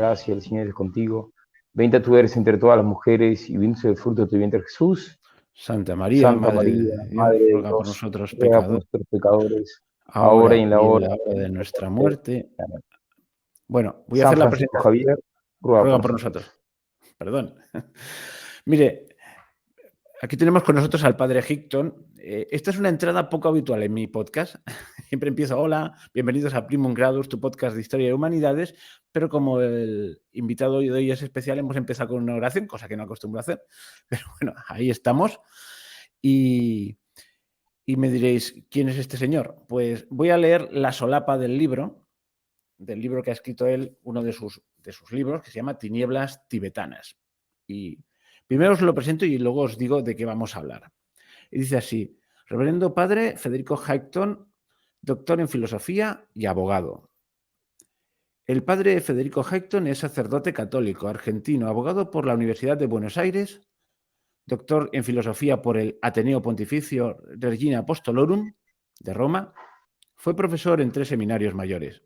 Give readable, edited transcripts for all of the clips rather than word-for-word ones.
gracia, el Señor es contigo. Bendita tú eres entre todas las mujeres y bendito es el fruto de tu vientre Jesús. Santa María, Santa Madre María, de Dios, Madre de ruega por Dios, nosotros ruega por pecadores, nuestros pecadores, ahora y ahora en la y en hora la hora de de nuestra nuestra muerte. muerte. Amén. Bueno, voy a San hacer la Francisco presentación. Javier, ruega Ruega por por nosotros. nosotros. Perdón. Mire, aquí tenemos con nosotros al padre Hickton. Esta es una entrada poco habitual en mi podcast. Siempre empiezo, hola, bienvenidos a Primum Gradus, tu podcast de Historia y Humanidades, pero como el invitado de hoy es especial, hemos empezado con una oración, cosa que no acostumbro a hacer. Pero bueno, ahí estamos. Y me diréis, ¿quién es este señor? Pues voy a leer la solapa del libro que ha escrito él, uno de sus libros, que se llama Tinieblas tibetanas. Y primero os lo presento y luego os digo de qué vamos a hablar. Y dice así: Reverendo Padre Federico Hickton, doctor en filosofía y abogado. El padre Federico Hickton es sacerdote católico argentino, abogado por la Universidad de Buenos Aires, doctor en filosofía por el Ateneo Pontificio Regina Apostolorum de Roma. Fue profesor en 3 seminarios mayores.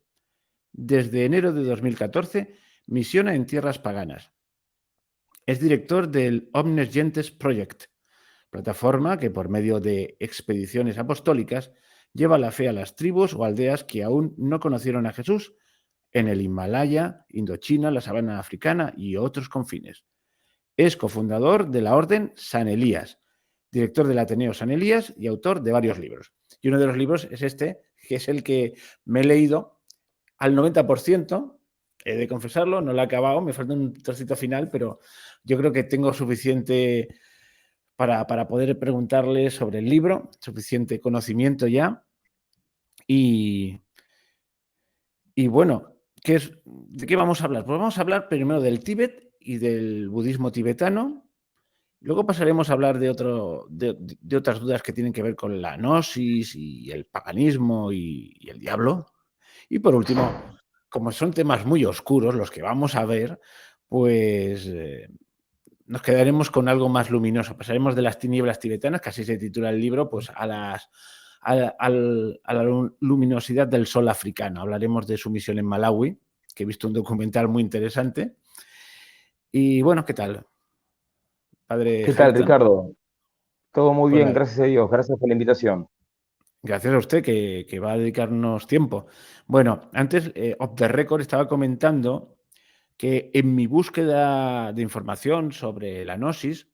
Desde enero de 2014 misiona en tierras paganas. Es director del Omnes Gentes Project, plataforma que por medio de expediciones apostólicas lleva la fe a las tribus o aldeas que aún no conocieron a Jesús en el Himalaya, Indochina, la sabana africana y otros confines. Es cofundador de la Orden San Elías, director del Ateneo San Elías y autor de varios libros. Y uno de los libros es este, que es el que me he leído al 90%, he de confesarlo, no lo he acabado, me falta un trocito final, pero yo creo que tengo suficiente para poder preguntarle sobre el libro, suficiente conocimiento ya. Y bueno, ¿de qué vamos a hablar? Pues vamos a hablar primero del Tíbet y del budismo tibetano. Luego pasaremos a hablar de otras dudas que tienen que ver con la gnosis y el paganismo y el diablo. Y por último, como son temas muy oscuros los que vamos a ver, pues nos quedaremos con algo más luminoso. Pasaremos de las tinieblas tibetanas, que así se titula el libro, pues a la luminosidad del sol africano. Hablaremos de su misión en Malawi, que he visto un documental muy interesante. Y bueno, ¿qué tal, padre ¿Qué tal, Hickton? Ricardo? Todo muy Pues bien, nada, gracias a Dios. Gracias por la invitación. gracias a usted que va a dedicarnos tiempo. Bueno, antes, off the record, estaba comentando que en mi búsqueda de información sobre la gnosis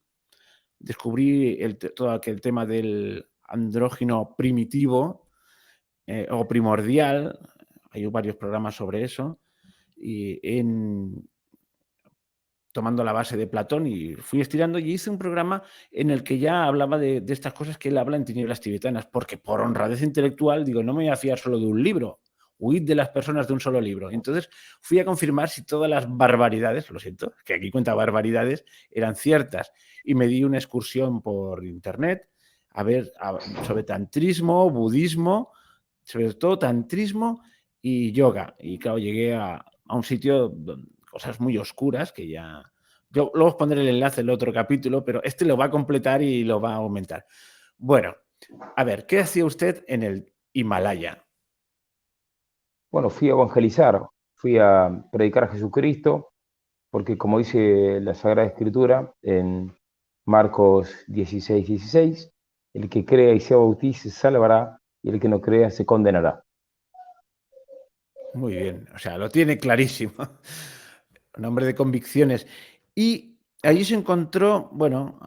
descubrí todo aquel tema del andrógino primitivo o primordial. Hay varios programas sobre eso. Y tomando la base de Platón, y fui estirando y hice un programa en el que ya hablaba de estas cosas que él habla en Tinieblas Tibetanas, porque por honradez intelectual digo, no me voy a fiar solo de un libro, huid de las personas de un solo libro. Entonces fui a confirmar si todas las barbaridades, lo siento, que aquí cuenta barbaridades, eran ciertas, y me di una excursión por internet a ver sobre tantrismo, budismo, sobre todo tantrismo y yoga. Y claro, llegué a un sitio donde cosas muy oscuras que ya... Yo luego os pondré el enlace en el otro capítulo, pero este lo va a completar y lo va a aumentar. Bueno, a ver, ¿qué hacía usted en el Himalaya? Bueno, fui a evangelizar, fui a predicar a Jesucristo, porque como dice la Sagrada Escritura en Marcos 16:16, el que crea y se bautice se salvará, y el que no crea se condenará. Muy bien, o sea, lo tiene clarísimo. Un hombre de convicciones. Y allí se encontró, bueno,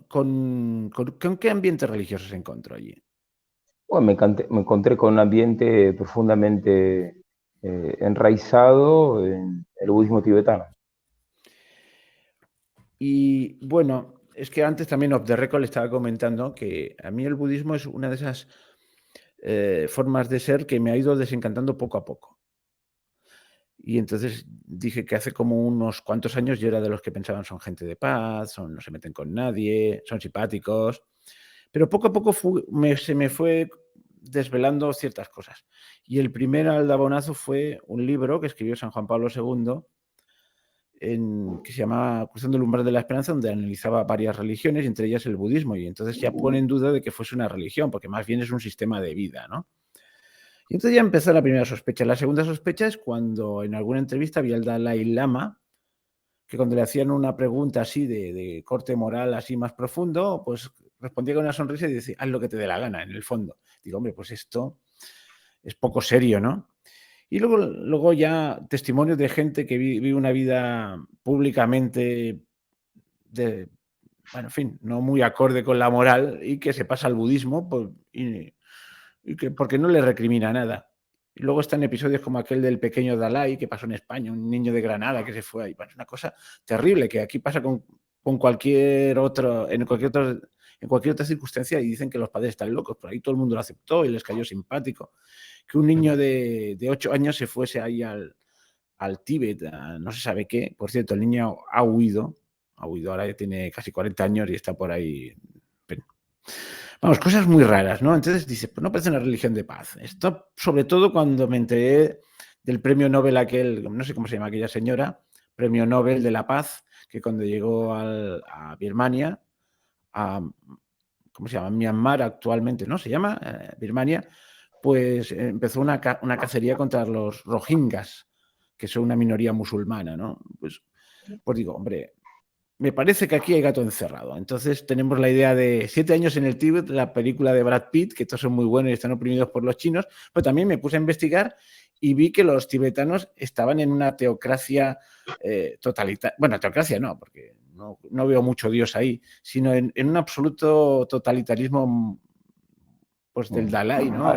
¿con qué ambiente religioso se encontró allí? Bueno, me encontré con un ambiente profundamente enraizado en el budismo tibetano. Y bueno, es que antes también off the record le estaba comentando que a mí el budismo es una de esas formas de ser que me ha ido desencantando poco a poco. Y entonces dije que hace como unos cuantos años yo era de los que pensaban son gente de paz, no se meten con nadie, son simpáticos. Pero poco a poco se me fue desvelando ciertas cosas. Y el primer aldabonazo fue un libro que escribió San Juan Pablo II, que se llamaba Cruzando el umbral de la esperanza, donde analizaba varias religiones, entre ellas el budismo. Y entonces ya pone en duda de que fuese una religión, porque más bien es un sistema de vida, ¿no? Y entonces ya empezó la primera sospecha. La segunda sospecha es cuando en alguna entrevista había el Dalai Lama, que cuando le hacían una pregunta así de corte moral así más profundo, pues respondía con una sonrisa y decía, haz lo que te dé la gana, en el fondo. Digo, hombre, pues esto es poco serio, ¿no? Y luego ya testimonios de gente que vive una vida públicamente bueno, en fin, no muy acorde con la moral y que se pasa al budismo y que porque no le recrimina nada. Y luego están episodios como aquel del pequeño Dalai que pasó en España, un niño de Granada que se fue ahí. Bueno, es una cosa terrible que aquí pasa con cualquier otro, en cualquier otra circunstancia y dicen que los padres están locos, pero ahí todo el mundo lo aceptó y les cayó simpático. Que un niño de 8 años se fuese ahí al Tíbet, no se sabe qué. Por cierto, el niño ha huido, ahora ya tiene casi 40 años y está por ahí. Vamos, cosas muy raras, ¿no? Entonces dice, pues no parece una religión de paz. Esto, sobre todo cuando me enteré del premio Nobel aquel, no sé cómo se llama aquella señora, premio Nobel de la Paz, que cuando llegó a Birmania, ¿cómo se llama? Myanmar actualmente, ¿no? Se llama Birmania, pues empezó una cacería contra los rohingyas, que son una minoría musulmana, ¿no? Pues digo, hombre, me parece que aquí hay gato encerrado. Entonces tenemos la idea de 7 años en el Tíbet, la película de Brad Pitt, que todos son muy buenos y están oprimidos por los chinos, pero también me puse a investigar y vi que los tibetanos estaban en una teocracia totalitaria. Bueno, teocracia no, porque no veo mucho Dios ahí, sino en un absoluto totalitarismo pues del Dalai, ¿no?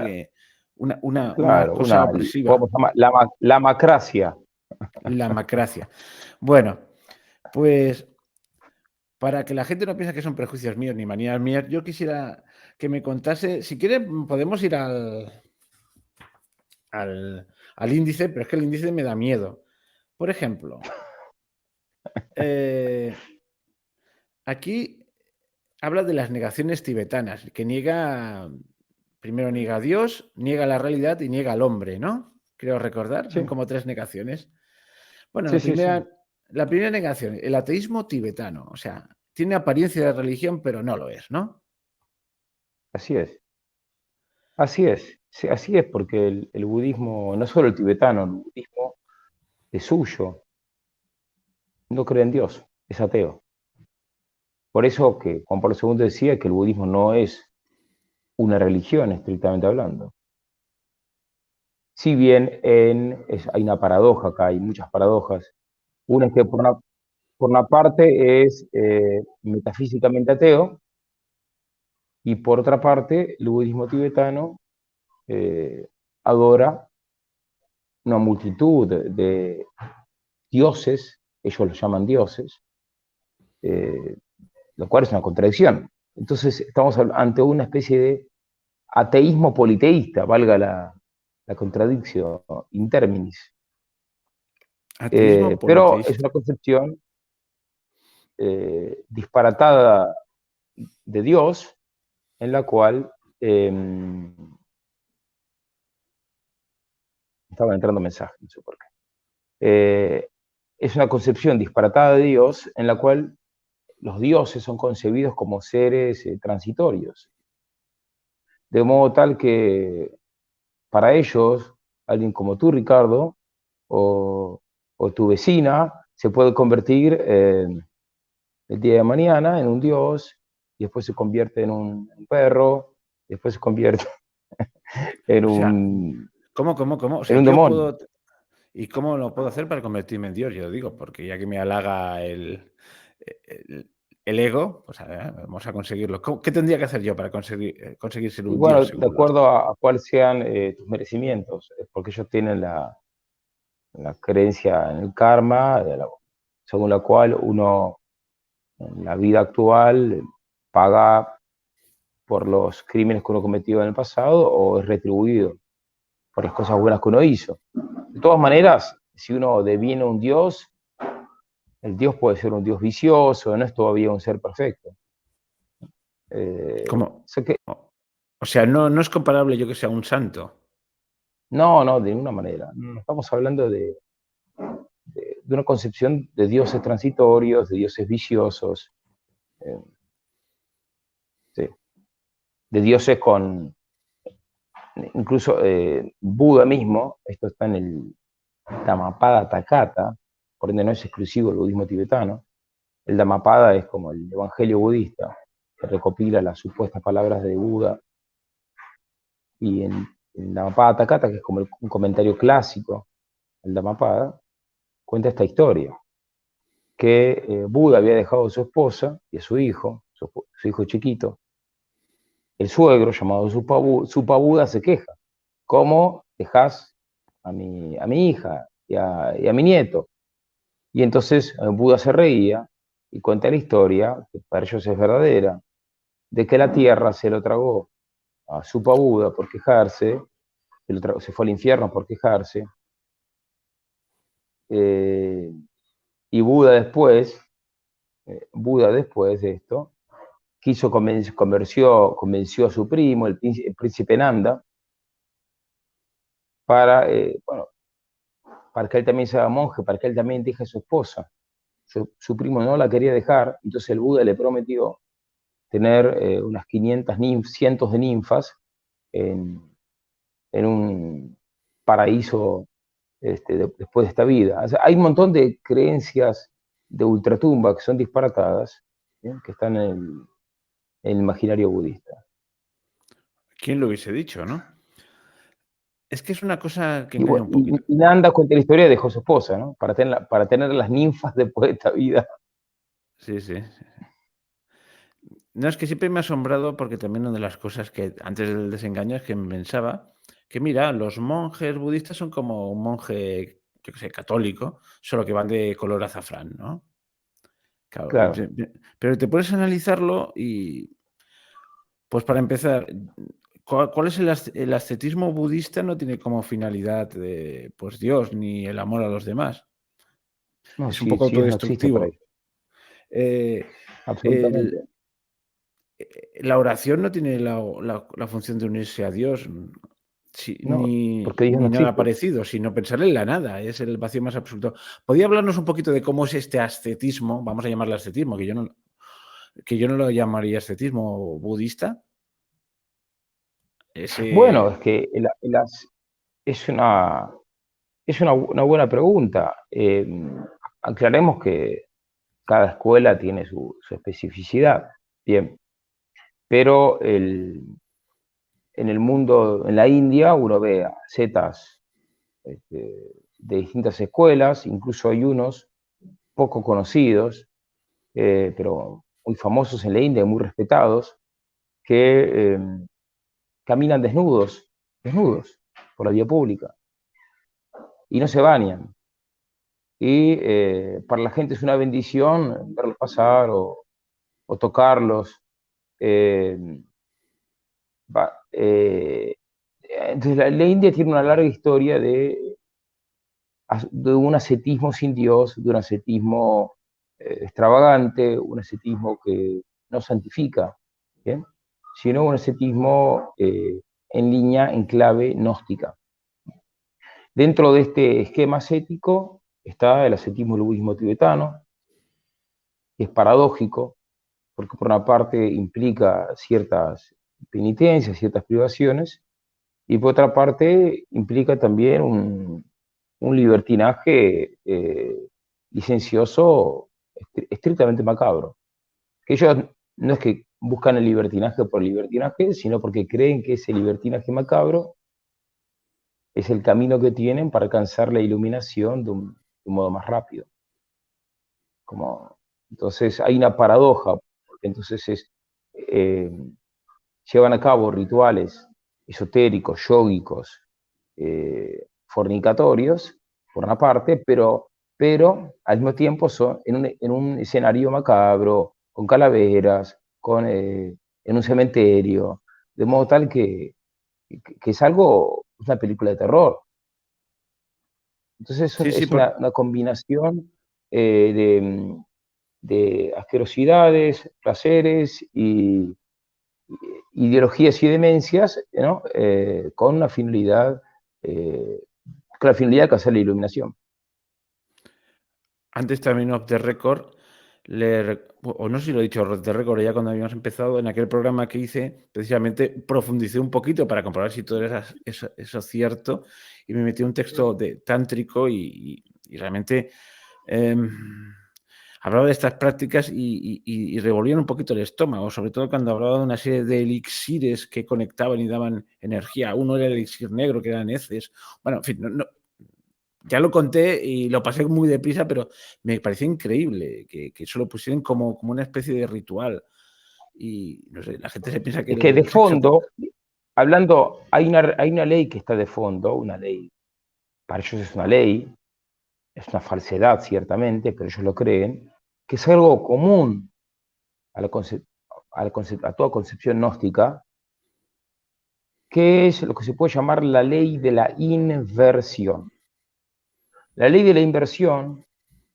Una Claro, cosa opresiva, podemos llamar la macracia. la macracia. Bueno, pues para que la gente no piense que son prejuicios míos ni manías mías, yo quisiera que me contase, si quiere podemos ir al índice, pero es que el índice me da miedo. Por ejemplo, aquí habla de las negaciones tibetanas, que primero niega a Dios, niega la realidad y niega al hombre, ¿no? Creo recordar, son Sí, como 3 negaciones. Bueno, sí, sí, sí. la primera negación, el ateísmo tibetano, o sea, tiene apariencia de religión, pero no lo es, ¿no? Así es. Así es. Sí, así es, porque el budismo, no solo el tibetano, el budismo es suyo, no cree en Dios, es ateo. Por eso que Juan Pablo II decía que el budismo no es una religión, estrictamente hablando. Si bien hay una paradoja acá, hay muchas paradojas. Una es que por una parte es metafísicamente ateo y por otra parte el budismo tibetano adora una multitud de dioses, ellos los llaman dioses, eh, lo cual es una contradicción. Entonces estamos ante una especie de ateísmo politeísta, valga la contradicción in terminis. Ateísmo Pero es politeísta. una concepción disparatada de Dios en la cual estaban entrando mensajes, no sé por qué. Es una concepción disparatada de Dios en la cual los dioses son concebidos como seres transitorios, de modo tal que para ellos, alguien como tú, Ricardo, o tu vecina, se puede convertir el día de mañana en un dios, y después se convierte en un perro, y después se convierte en O sea, un, ¿cómo? O en sea, un yo demonio. puedo. ¿Y cómo lo puedo hacer para convertirme en Dios? Yo digo, porque ya que me halaga el, el ego, pues a ver, vamos a conseguirlo. ¿Qué tendría que hacer yo para conseguir ser Y un Dios bueno, de según los? acuerdo a cuáles sean tus merecimientos, porque ellos tienen la creencia en el karma, según la cual uno en la vida actual paga por los crímenes que uno cometió en el pasado o es retribuido por las cosas buenas que uno hizo. De todas maneras, si uno deviene un dios, el dios puede ser un dios vicioso, no es todavía un ser perfecto. ¿Cómo? O sea que, O sea, no es comparable yo que sea un santo. no, no, de ninguna manera. No estamos hablando de una concepción de dioses transitorios, de dioses viciosos, sí, de dioses incluso Buda mismo, esto está en el Dhammapada Takata, por ende no es exclusivo del budismo tibetano. El Dhammapada es como el evangelio budista, que recopila las supuestas palabras de Buda, y en Dhammapada Takata, que es como un comentario clásico, el Dhammapada, cuenta esta historia, que Buda había dejado a su esposa y a su hijo, su hijo chiquito. El suegro, llamado Supabuda, se queja. ¿Cómo dejas a mi hija y a mi nieto? Y entonces Buda se reía y cuenta la historia, que para ellos es verdadera, de que la tierra se lo tragó a Supabuda por quejarse, se fue al infierno por quejarse, eh, y Buda después de esto, convenció a su primo, el príncipe Nanda, para, bueno, para que él también se haga monje, para que él también deje a su esposa. Su primo no la quería dejar, entonces el Buda le prometió tener unas 500 cientos de ninfas en, en un paraíso después de esta vida. O sea, hay un montón de creencias de ultratumba que son disparatadas, ¿sí? Que están en el imaginario budista. ¿Quién lo hubiese dicho, no? Es que es una cosa que Y, engaña un poquito. y Nanda cuenta la historia, dejó a su esposa, ¿no? Para tener las ninfas después de esta vida. Sí, sí. No, es que siempre me ha asombrado porque también una de las cosas que antes del desengaño es que pensaba que, mira, los monjes budistas son como un monje, yo qué sé, católico, solo que van de color azafrán, ¿no? Claro, Claro. pero te puedes analizarlo y, pues para empezar, ¿cuál es el ascetismo budista? No tiene como finalidad de, pues Dios ni el amor a los demás. No, Es un sí, poco sí, no existe para autodestructivo. ellos. Eh, el- Absolutamente. la oración no tiene la función de unirse a Dios, No, porque Dios no ni nada existe. parecido, sino pensarle en la nada, es el vacío más absoluto. ¿Podría hablarnos un poquito de cómo es este ascetismo? Vamos a llamarle ascetismo, que yo no lo llamaría ascetismo budista. Bueno, Ese, es que es una buena pregunta. Aclaremos que cada escuela tiene su especificidad, bien, pero en el mundo, en la India, uno ve a zetas de distintas escuelas, incluso hay unos poco conocidos, pero muy famosos en la India, muy respetados, que caminan desnudos, por la vía pública, y no se bañan. Y para la gente es una bendición verlos pasar o tocarlos. Eh, entonces la India tiene una larga historia de un ascetismo sin Dios, de un ascetismo extravagante, un ascetismo que no santifica, ¿bien? Sino un ascetismo en línea, en clave gnóstica. Dentro de este esquema ascético está el ascetismo del budismo tibetano, que es paradójico, porque por una parte implica ciertas penitencias, ciertas privaciones, y por otra parte implica también un libertinaje licencioso estrictamente macabro. Que ellos no es que buscan el libertinaje por el libertinaje, sino porque creen que ese libertinaje macabro es el camino que tienen para alcanzar la iluminación de un modo más rápido. Como, entonces hay una paradoja, porque entonces eh, llevan a cabo rituales esotéricos, yógicos, fornicatorios, por una parte, pero al mismo tiempo son en un escenario macabro, con calaveras, en un cementerio, de modo tal que es algo, una película de terror. Entonces sí, sí, es una combinación eh, de, de asquerosidades, placeres y ideologías y demencias, ¿no? Eh, con la finalidad de alcanzar la iluminación. antes también off the record. o no sé si lo he dicho, te recuerdo ya cuando habíamos empezado, en aquel programa que hice, precisamente profundicé un poquito para comprobar si todo era eso cierto, y me metí un texto tántrico y realmente hablaba de estas prácticas y revolvían un poquito el estómago, sobre todo cuando hablaba de una serie de elixires que conectaban y daban energía. Uno era el elixir negro, que eran heces. Bueno, en fin, ya lo conté y lo pasé muy deprisa, pero me pareció increíble que eso lo pusieran como una especie de ritual. Y no sé, la gente se piensa que Es que de el sexo... fondo, hablando, hay una ley que está de fondo, una ley, para ellos es una ley, es una falsedad ciertamente, pero ellos lo creen, que es algo común a, a toda concepción gnóstica, que es lo que se puede llamar la ley de la inversión. La ley de la inversión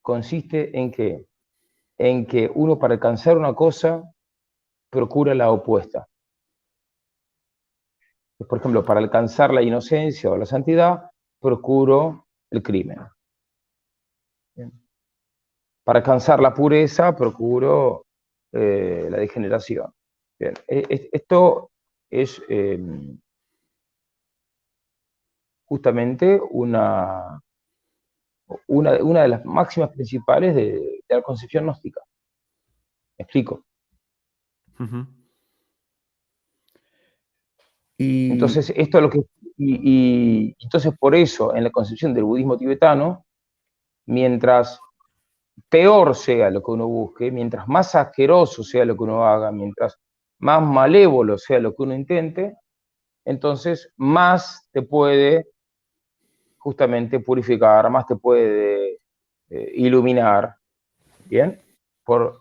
consiste en que uno para alcanzar una cosa procura la opuesta. Por ejemplo, para alcanzar la inocencia o la santidad, procuro el crimen. Bien. Para alcanzar la pureza, procuro la degeneración. Bien. Esto es justamente una de las máximas principales de la concepción gnóstica. ¿Me explico? Ujú. Y Entonces, esto es lo que. Entonces, por eso, en la concepción del budismo tibetano, mientras peor sea lo que uno busque, mientras más asqueroso sea lo que uno haga, mientras más malévolo sea lo que uno intente, entonces más te puede justamente purificar, más te puede iluminar, ¿bien? Por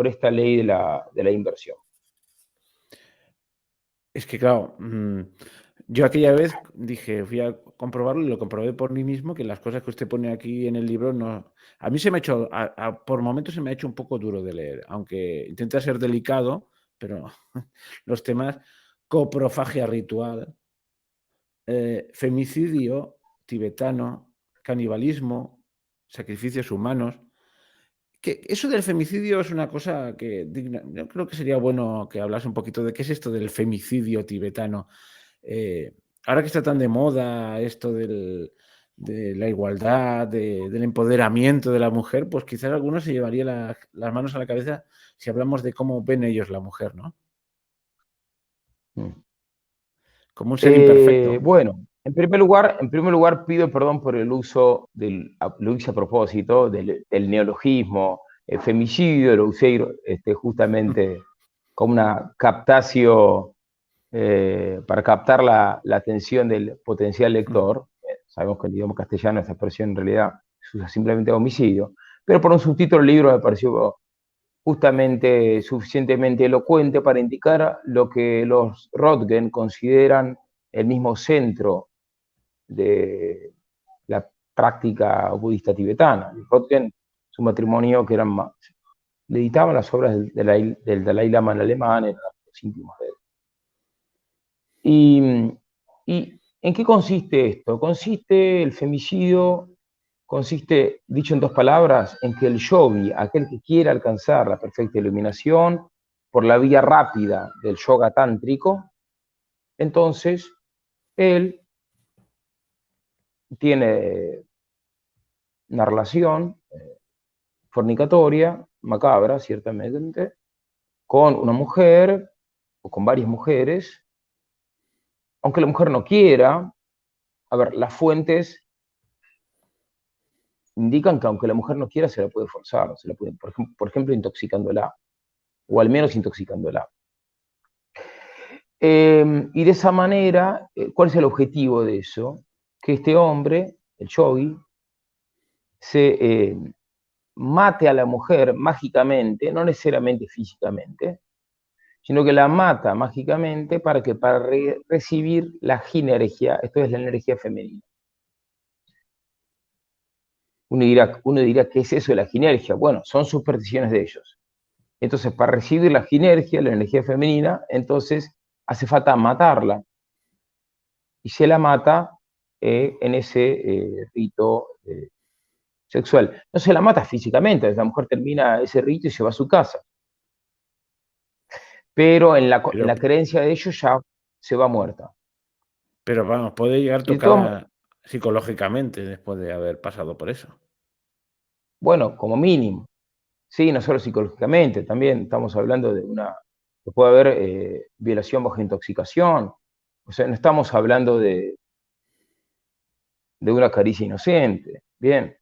esta ley de la inversión. es que, claro, yo aquella vez dije, fui a comprobarlo y lo comprobé por mí mismo, que las cosas que usted pone aquí en el libro no... A mí se me ha hecho, por momentos se me ha hecho un poco duro de leer, aunque intenta ser delicado, pero los temas coprofagia ritual, femicidio tibetano, canibalismo, sacrificios humanos. Que eso del femicidio es una cosa que yo creo que sería bueno que hablase un poquito de qué es esto del femicidio tibetano. Eh, Ahora que está tan de moda esto de la igualdad, del empoderamiento de la mujer, pues quizás algunos se llevaría las manos a la cabeza si hablamos de cómo ven ellos la mujer, ¿no? Mm. Como un ser imperfecto. Bueno, en primer lugar pido perdón por el uso lo hice a propósito del neologismo, femicidio, lo usé justamente como una captación para captar la atención del potencial lector. Sabemos que en el idioma castellano esta expresión en realidad se usa simplemente homicidio, pero por un subtítulo del libro me pareció justamente suficientemente elocuente para indicar lo que los Röntgen consideran el mismo centro de la práctica budista tibetana. Los Röntgen, su matrimonio, que le editaban las obras del Dalai Lama en alemán, eran los íntimos de él. ¿Y en qué consiste esto? El femicidio consiste, dicho en dos palabras, en que el yogi, aquel que quiera alcanzar la perfecta iluminación por la vía rápida del yoga tántrico, entonces él tiene una relación fornicatoria, macabra, ciertamente, con una mujer o con varias mujeres, aunque la mujer no quiera. A ver, las fuentes indican que aunque la mujer no quiera, se la puede forzar, se la puede, por ejemplo, intoxicándola, o al menos intoxicándola. Y de esa manera, ¿cuál es el objetivo de eso? Que este hombre, el yogi, se mate a la mujer mágicamente, no necesariamente físicamente, sino que la mata mágicamente para recibir la ginergia, esto es la energía femenina. Uno dirá, ¿qué es eso de la ginergia? Bueno, son supersticiones de ellos. Entonces, para recibir la ginergia, la energía femenina, entonces hace falta matarla. Y se la mata en ese rito sexual. No se la mata físicamente, la mujer termina ese rito y se va a su casa. Pero en la creencia de ellos ya se va muerta. Pero vamos, puede llegar Y de todos, tocada psicológicamente después de haber pasado por eso. bueno, como mínimo, sí, no solo psicológicamente, también estamos hablando que puede haber violación bajo intoxicación, o sea, no estamos hablando de una caricia inocente, bien.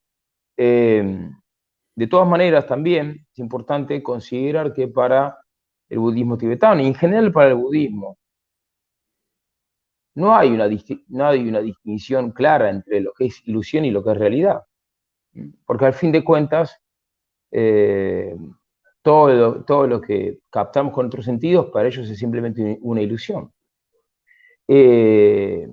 De todas maneras, también es importante considerar que para el budismo tibetano y en general para el budismo, no hay una distinción clara entre lo que es ilusión y lo que es realidad. Porque al fin de cuentas, eh, todo lo que captamos con otros sentidos, para ellos es simplemente una ilusión. Y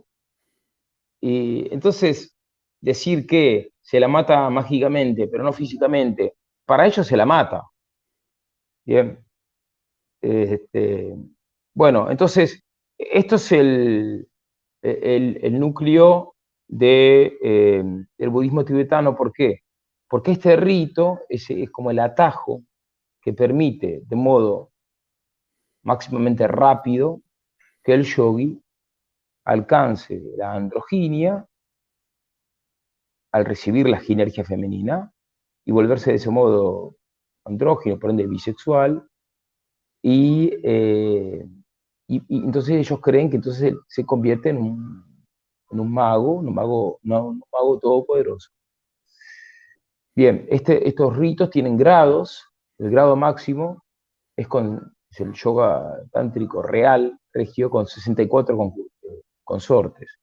entonces, decir que se la mata mágicamente, pero no físicamente, para ellos se la mata. Bien. Este, bueno, entonces, esto es el núcleo del budismo tibetano. ¿Por qué? Porque este rito es como el atajo que permite de modo máximamente rápido que el yogi alcance la androginia al recibir la ginergia femenina y volverse de ese modo andrógino, por ende bisexual, y entonces ellos creen que entonces se convierte en un mago, un mago todopoderoso. Bien, estos ritos tienen grados. El grado máximo es el yoga tántrico real, regio, con 64 consortes.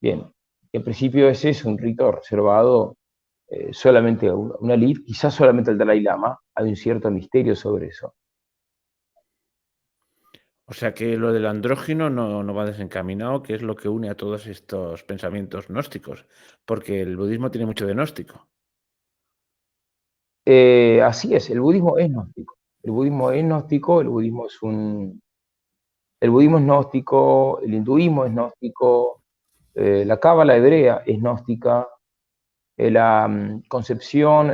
Bien, en principio ese es un rito reservado solamente a una elite, quizás solamente al Dalai Lama. Hay un cierto misterio sobre eso. O sea que lo del andrógino no va desencaminado, que es lo que une a todos estos pensamientos gnósticos, porque el budismo tiene mucho de gnóstico. Así es, el budismo es gnóstico. El budismo es gnóstico, el budismo es gnóstico, el hinduismo es gnóstico, la cábala hebrea es gnóstica, la concepción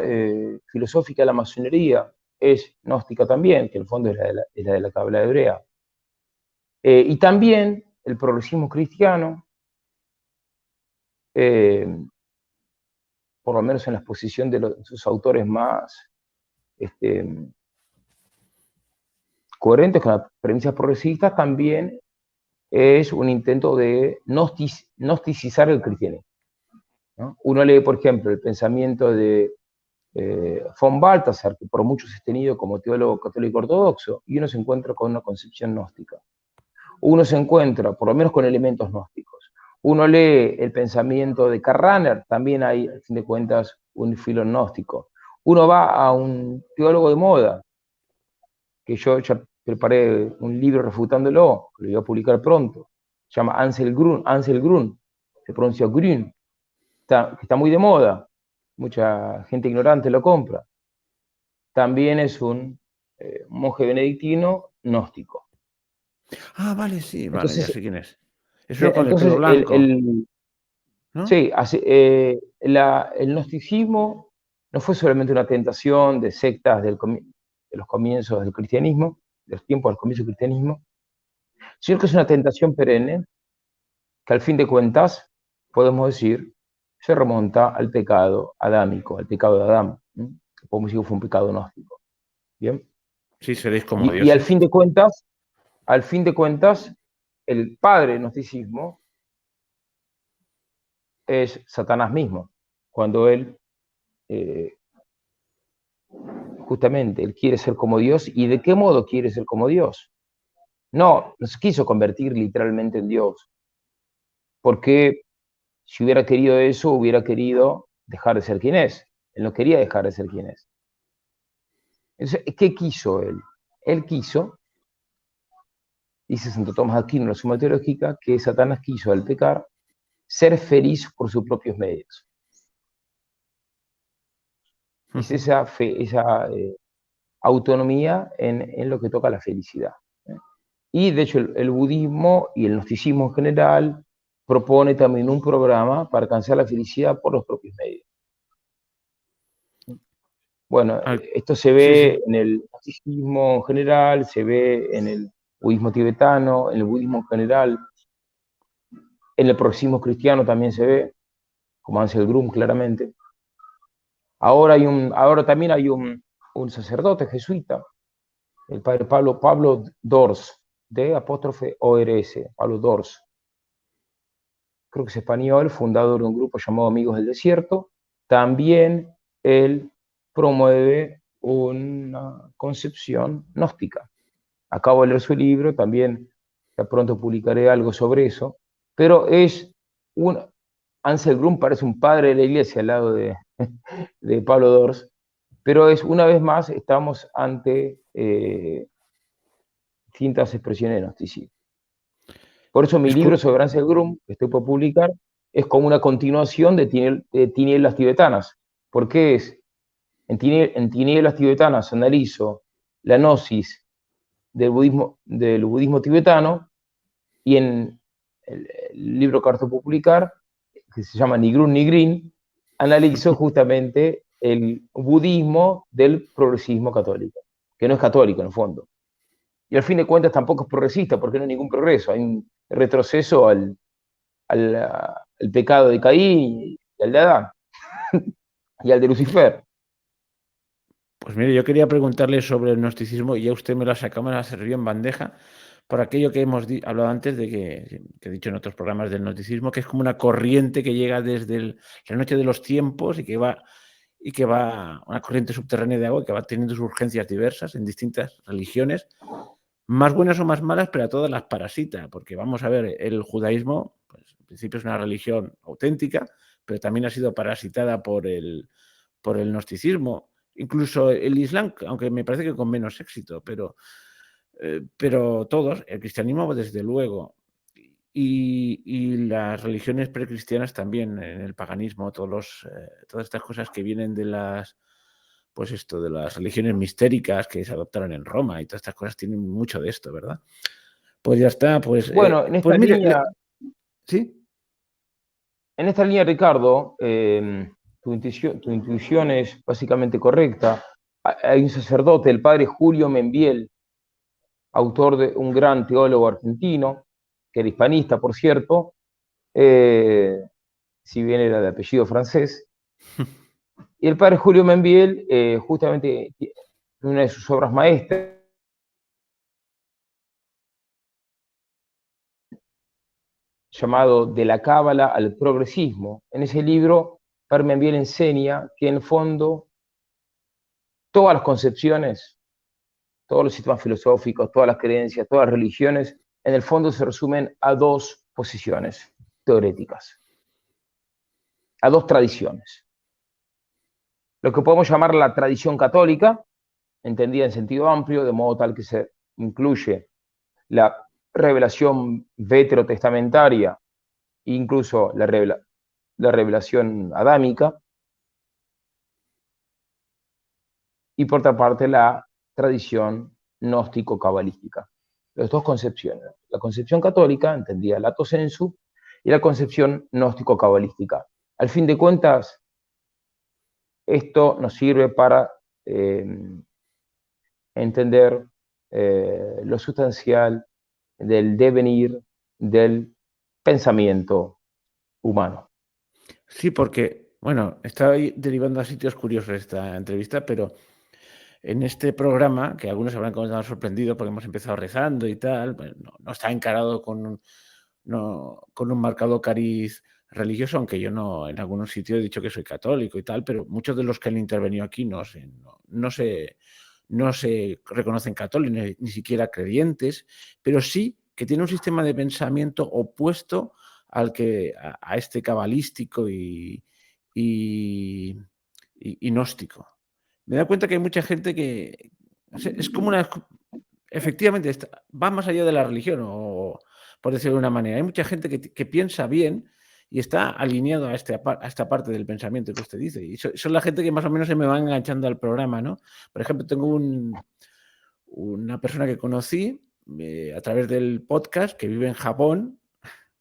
filosófica de la masonería es gnóstica también, que en el fondo es la de la cábala hebrea. Y también el progresismo cristiano, eh, por lo menos en la exposición de sus autores más este, coherentes con las premisas progresistas, también es un intento de gnosticizar el cristianismo, ¿no? Uno lee, por ejemplo, el pensamiento de von Balthasar, que por muchos es tenido como teólogo católico ortodoxo, y uno se encuentra con una concepción gnóstica. Uno se encuentra, por lo menos, con elementos gnósticos. Uno lee el pensamiento de Karl Rahner, también hay, al fin de cuentas, un filo gnóstico. Uno va a un teólogo de moda, que yo ya preparé un libro refutándolo, que lo voy a publicar pronto, se llama Ansel Grun, se pronuncia Grün, que está muy de moda, mucha gente ignorante lo compra. También es un monje benedictino gnóstico. Ah, vale, sí, vale, ya Entonces, sé quién es. Es uno con el pelo entonces blanco, ¿no? sí, el gnosticismo no fue solamente una tentación de sectas de los comienzos del cristianismo, de los tiempos del comienzo del cristianismo, sino que es una tentación perenne que al fin de cuentas, podemos decir, se remonta al pecado adámico, al pecado de Adán. Podemos decir que fue un pecado gnóstico. ¿Bien? Sí, seréis como Y dioses. al fin de cuentas, el padre del gnosticismo es Satanás mismo, cuando él, eh, justamente, él quiere ser como Dios. ¿Y de qué modo quiere ser como Dios? No se quiso convertir literalmente en Dios, porque si hubiera querido eso, hubiera querido dejar de ser quien es. Él no quería dejar de ser quien es. Entonces, ¿qué quiso él? Él quiso, dice Santo Tomás de Aquino en la Suma Teológica, que Satanás quiso al pecar ser feliz por sus propios medios. Es esa autonomía en lo que toca a la felicidad. Y de hecho el budismo y el gnosticismo en general propone también un programa para alcanzar la felicidad por los propios medios. Bueno, esto se Sí, ve sí. en el gnosticismo en general, se ve en el budismo tibetano, en el budismo en general, en el proxismo cristiano también se ve, como Ansel Grum claramente. Ahora también hay un sacerdote jesuita, el padre Pablo Dors, de apóstrofe ORS, Pablo Dors, creo que es español, fundador de un grupo llamado Amigos del Desierto. También él promueve una concepción gnóstica. Acabo de leer su libro, también ya pronto publicaré algo sobre eso, pero Ansel Grum parece un padre de la iglesia al lado de Pablo Dors, pero una vez más, estamos ante distintas expresiones de gnosticismo. Por eso mi Es libro sobre Ansel Grum, que estoy por publicar, es como una continuación de Tinieblas Tibetanas. Porque en Tinieblas Tibetanas analizo la gnosis del budismo tibetano, y en el libro que ahora estoy por publicar, que se llama Ni Grun ni Green, analizo justamente el budismo del progresismo católico, que no es católico en el fondo. Y al fin de cuentas tampoco es progresista, porque no hay ningún progreso, hay un retroceso al pecado de Caín y al de Adán y al de Lucifer. Pues mire, yo quería preguntarle sobre el gnosticismo y ya usted me lo ha sacado, me lo ha servido en bandeja por aquello que hemos hablado antes de que he dicho en otros programas del gnosticismo, que es como una corriente que llega desde la noche de los tiempos y que va una corriente subterránea de agua que va teniendo sus urgencias diversas en distintas religiones, más buenas o más malas, pero a todas las parasita, porque vamos a ver, el judaísmo, pues en principio es una religión auténtica, pero también ha sido parasitada por el gnosticismo. Incluso el Islam, aunque me parece que con menos éxito, pero todos, el cristianismo desde luego, y las religiones precristianas también, en el paganismo, todas estas cosas que vienen de pues esto, de las religiones mistéricas que se adoptaron en Roma y todas estas cosas tienen mucho de esto, ¿verdad? Pues ya está, Bueno, pues mire, ¿sí? en esta línea, Ricardo, tu intuición es básicamente correcta. Hay un sacerdote, el padre Julio Membiel, autor de un gran teólogo argentino, que era hispanista, por cierto, si bien era de apellido francés. Y el padre Julio Membiel, justamente, una de sus obras maestras, llamado De la Cábala al Progresismo. En ese libro, padre Membiel enseña que en el fondo todas las concepciones, todos los sistemas filosóficos, todas las creencias, todas las religiones, en el fondo se resumen a dos posiciones teoréticas, a dos tradiciones. Lo que podemos llamar la tradición católica, entendida en sentido amplio, de modo tal que se incluye la revelación veterotestamentaria, incluso la revelación adámica, y por otra parte la tradición gnóstico-cabalística. Las dos concepciones, la concepción católica, entendida lato sensu, y la concepción gnóstico-cabalística. Al fin de cuentas, esto nos sirve para entender lo sustancial del devenir del pensamiento humano. Sí, porque, bueno, está derivando a sitios curiosos esta entrevista, pero en este programa, que algunos habrán quedado sorprendidos porque hemos empezado rezando y tal, pues no está encarado con un marcado cariz religioso, aunque yo no, en algunos sitios he dicho que soy católico y tal, pero muchos de los que han intervenido aquí no se reconocen católicos, ni siquiera creyentes, pero sí que tiene un sistema de pensamiento opuesto a este cabalístico y gnóstico. Me da cuenta que hay mucha gente que es como efectivamente va más allá de la religión, o por decirlo de una manera. Hay mucha gente que piensa bien y está alineado a esta parte del pensamiento que usted dice. Y son la gente que más o menos se me va enganchando al programa, ¿no? Por ejemplo, tengo una persona que conocí a través del podcast que vive en Japón,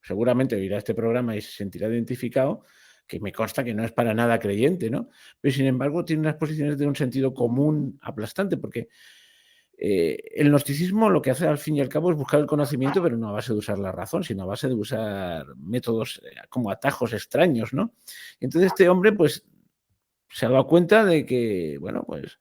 seguramente oirá este programa y se sentirá identificado, que me consta que no es para nada creyente, ¿no? Pero sin embargo tiene unas posiciones de un sentido común aplastante, porque el gnosticismo lo que hace al fin y al cabo es buscar el conocimiento, pero no a base de usar la razón, sino a base de usar métodos como atajos extraños, ¿no? Entonces este hombre, pues, se ha dado cuenta de que, bueno, pues,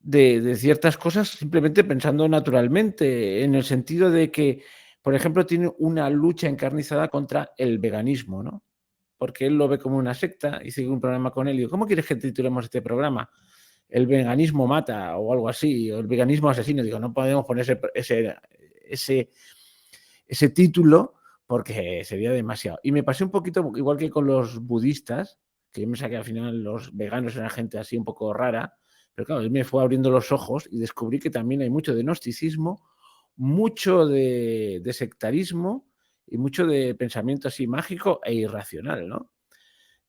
de ciertas cosas simplemente pensando naturalmente, en el sentido de que, por ejemplo, tiene una lucha encarnizada contra el veganismo, ¿no? Porque él lo ve como una secta, hice un programa con él y digo, ¿cómo quieres que titulemos este programa? El veganismo mata o algo así, o el veganismo asesino. Digo, no podemos poner ese título porque sería demasiado. Y me pasé un poquito igual que con los budistas, que yo pensaba que al final los veganos eran gente así un poco rara, pero claro, él me fue abriendo los ojos y descubrí que también hay mucho de gnosticismo, mucho de sectarismo y mucho de pensamiento así mágico e irracional, ¿no?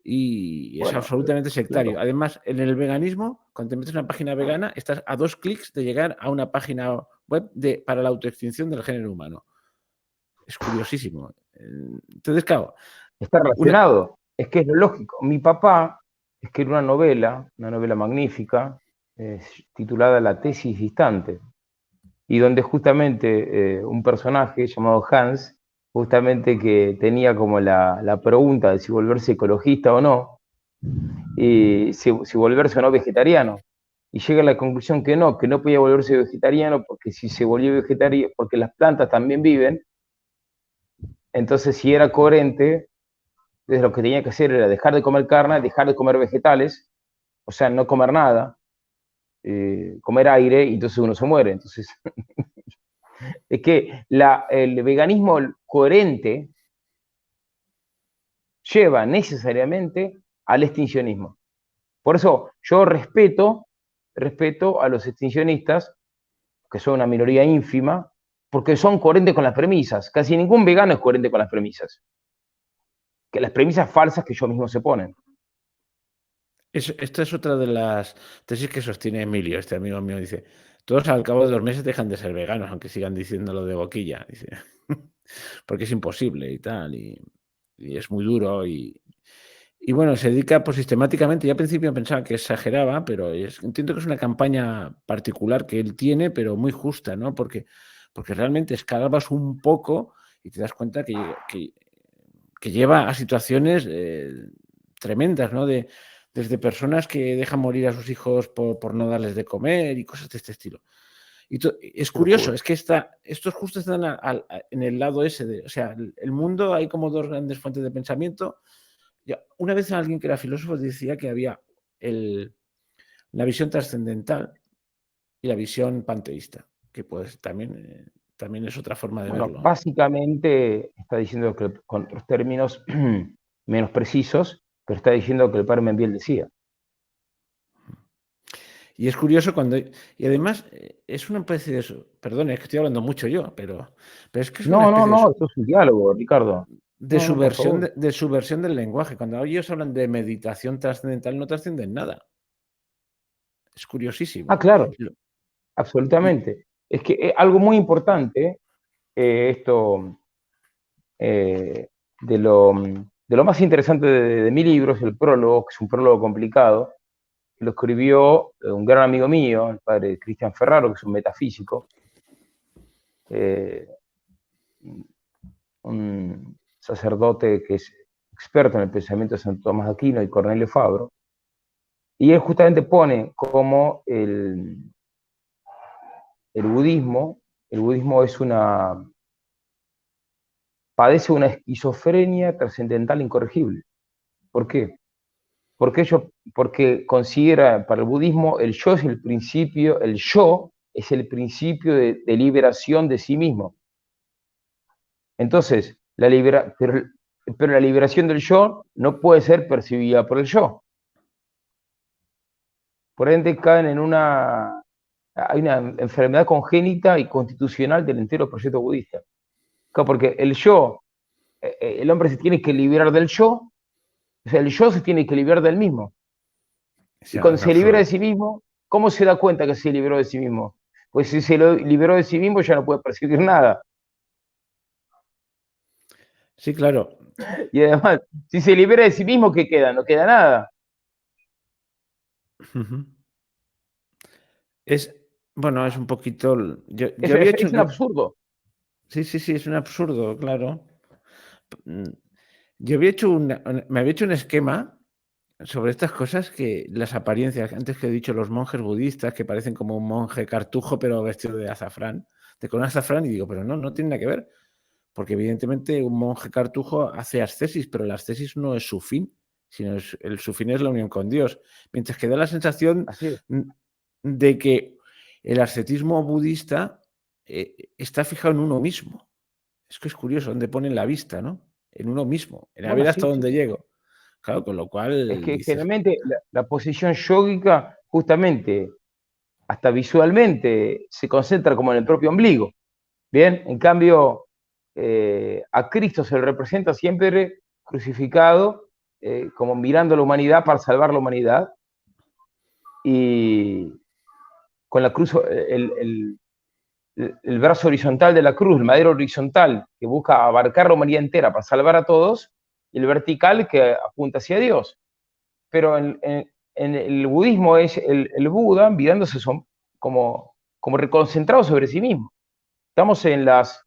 Y es Bueno, absolutamente sectario. claro. Además, en el veganismo, cuando te metes en una página vegana, estás a 2 clics de llegar a una página web para la autoextinción del género humano. Es curiosísimo. Entonces, claro, Está una, relacionado. Es que es lo lógico. Mi papá escribió una novela magnífica, titulada La tesis distante, y donde justamente un personaje llamado Hans, justamente que tenía como la pregunta de si volverse ecologista o no, y si volverse o no vegetariano. Y llega a la conclusión que no podía volverse vegetariano porque si se volvió vegetariano, porque las plantas también viven, entonces si era coherente, entonces lo que tenía que hacer era dejar de comer carne, dejar de comer vegetales, o sea, no comer nada, comer aire, y entonces uno se muere. Entonces, es que el veganismo coherente lleva necesariamente al extincionismo. Por eso yo respeto a los extincionistas, que son una minoría ínfima, porque son coherentes con las premisas. Casi ningún vegano es coherente con las premisas. Que las premisas falsas que ellos mismos se ponen. esta es otra de las tesis que sostiene Emilio, este amigo mío. Dice, todos al cabo de 2 meses dejan de ser veganos, aunque sigan diciéndolo de boquilla. Dice, porque es imposible y tal, y es muy duro. Y bueno, se dedica pues sistemáticamente. Yo al principio pensaba que exageraba, pero entiendo que es una campaña particular que él tiene, pero muy justa, ¿no? Porque realmente escarbas un poco y te das cuenta que lleva a situaciones tremendas, ¿no? Desde personas que dejan morir a sus hijos por no darles de comer y cosas de este estilo. Es Qué curioso, locura. es que estos justo están en el lado ese de, o sea, el mundo hay como 2 grandes fuentes de pensamiento. Una vez alguien que era filósofo decía que había la visión trascendental y la visión panteísta, que pues también es otra forma de Bueno, verlo, ¿no? básicamente está diciendo que, con otros términos menos precisos, pero está diciendo que el padre Membiel decía. Y es curioso y además es una especie de eso, perdón, es que estoy hablando mucho yo, pero es que es una No, no, especie no, esto es un diálogo, Ricardo. de No, no, por subversión, favor. de subversión del lenguaje. Cuando ellos hablan de meditación trascendental, no trascienden nada. Es Ah, curiosísimo. claro, Y, lo- y- absolutamente. Es que algo muy importante, esto de lo más interesante de mi libro es el prólogo, que es un prólogo complicado, que lo escribió un gran amigo mío, el padre Cristian Ferraro, que es un metafísico, eh, un sacerdote que es experto en el pensamiento de Santo Tomás de Aquino y Cornelio Fabro, y él justamente pone como el budismo, el budismo padece una esquizofrenia trascendental incorregible. ¿Por qué? Porque considera, para el budismo, el yo es el principio de liberación de sí mismo. Entonces, pero la liberación del yo no puede ser percibida por el yo. Por ende, hay una enfermedad congénita y constitucional del entero proyecto budista. Porque el hombre se tiene que liberar del yo, o sea, el yo se tiene que liberar del mismo. Y cuando es se libera de absurdo. sí mismo, ¿cómo se da cuenta que se liberó de sí mismo? Pues si se lo liberó de sí mismo ya no puede percibir nada. Sí, claro. Y además, si se libera de sí mismo, ¿qué queda? No queda nada. Ujú. Es, bueno, es un poquito. Es, Yo había hecho. es un absurdo. Sí, sí, sí, es un absurdo, claro. Mm, Yo había hecho me había hecho un esquema sobre estas cosas que las apariencias, antes que he dicho los monjes budistas que parecen como un monje cartujo pero vestido de azafrán, de con azafrán y digo, pero no, no tiene nada que ver, porque evidentemente un monje cartujo hace ascesis, pero la ascesis no es su fin, sino su fin es la unión con Dios, mientras que da la sensación Así es. de que el ascetismo budista está fijado en uno mismo. Es que es curioso, donde ponen la vista, ¿no? En uno mismo, en a Bueno, ver sí, hasta sí. dónde llego. Claro, con lo Es cual que dices, generalmente la posición yógica, justamente, hasta visualmente, se concentra como en el propio ombligo. Bien, en cambio, a Cristo se le representa siempre crucificado, como mirando a la humanidad para salvar la humanidad, y con la cruz, el brazo horizontal de la cruz, el madero horizontal, que busca abarcar la humanidad entera para salvar a todos, y el vertical que apunta hacia Dios. Pero en el budismo es el Buda mirándose como, como reconcentrado sobre sí mismo. Estamos en las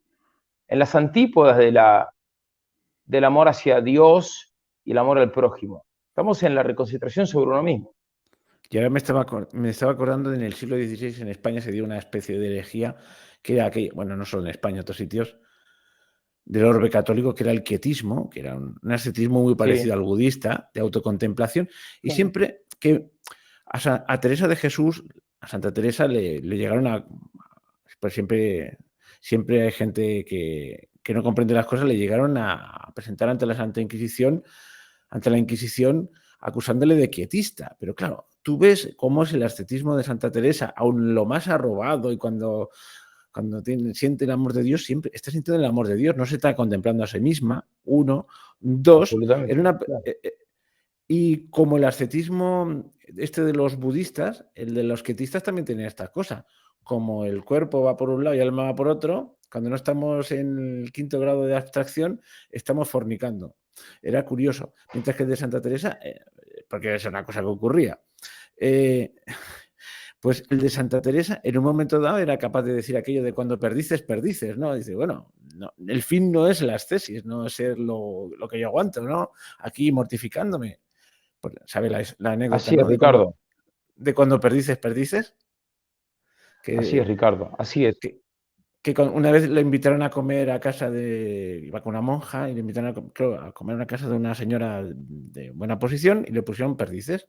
antípodas del amor hacia Dios y el amor al prójimo. Estamos en la reconcentración sobre uno mismo. y ahora me estaba acordando de en el siglo XVI en España se dio una especie de herejía que era aquella, bueno, no solo en España, en otros sitios, del orbe católico, que era el quietismo, que era un ascetismo muy Sí, parecido al budista, de autocontemplación, y sí, siempre que a Teresa de Jesús, a Santa Teresa, le llegaron a. Pues siempre hay gente que no comprende las cosas, le llegaron a presentar ante la Santa Inquisición, ante la Inquisición, acusándole de quietista. Pero claro, tú ves cómo es el ascetismo de Santa Teresa, aún lo más arrobado y cuando siente el amor de Dios, siempre está sintiendo el amor de Dios, no se está contemplando a sí misma, uno. Dos, absolutamente. en una, Claro. y como el ascetismo este de los budistas, el de los quietistas también tiene esta cosa. Como el cuerpo va por un lado y el alma va por otro, cuando no estamos en el quinto grado de abstracción, estamos fornicando. Era curioso. Mientras que el de Santa Teresa, porque es una cosa que ocurría, eh, pues el de Santa Teresa en un momento dado era capaz de decir aquello de cuando perdices, perdices, ¿no? Dice, bueno, no, el fin no es la ascesis, no es ser lo que yo aguanto, ¿no? Aquí mortificándome. Pues, ¿sabe la anécdota, Así ¿no? es, Ricardo. De cuando perdices, perdices. Así es, Que, Ricardo. Así es. que, una vez le invitaron a comer a casa iba con una monja y le invitaron a comer a una casa de una señora de buena posición y le pusieron perdices.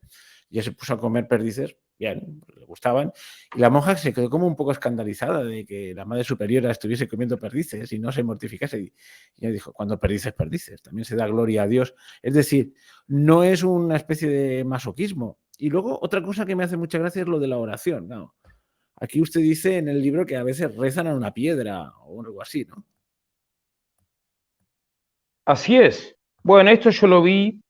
Y ella se puso a comer perdices, bien, le gustaban. Y la monja se quedó como un poco escandalizada de que la madre superiora estuviese comiendo perdices y no se mortificase. Y ella dijo, cuando perdices, perdices. También se da gloria a Dios. Es decir, no es una especie de masoquismo. Y luego otra cosa que me hace mucha gracia es lo de la oración. ¿No? Aquí usted dice en el libro que a veces rezan a una piedra o algo así, ¿no? Así es. Bueno, esto yo lo vi,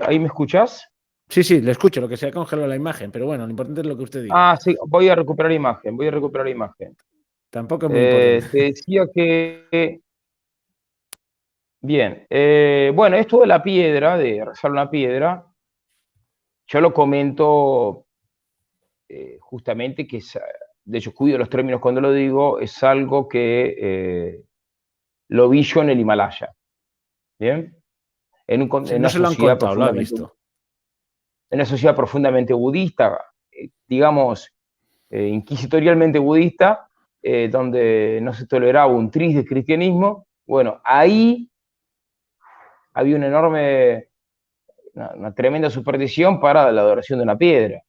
¿ahí me escuchás? Sí, sí, le escucho, lo que sea congeló la imagen, pero bueno, lo importante es lo que usted diga. Ah, sí, voy a recuperar imagen, voy a recuperar imagen. Tampoco es muy importante. Te decía que, bien, bueno, esto de la piedra, de rezar una piedra, yo lo comento justamente que es, de hecho cuido los términos cuando lo digo, es algo que lo vi yo en el Himalaya, ¿bien? En No una se lo han sociedad contado, lo ha profundamente, visto. en una sociedad profundamente budista, digamos, inquisitorialmente budista, donde no se toleraba un tris de cristianismo. Bueno, ahí había una tremenda superstición para la adoración de una piedra.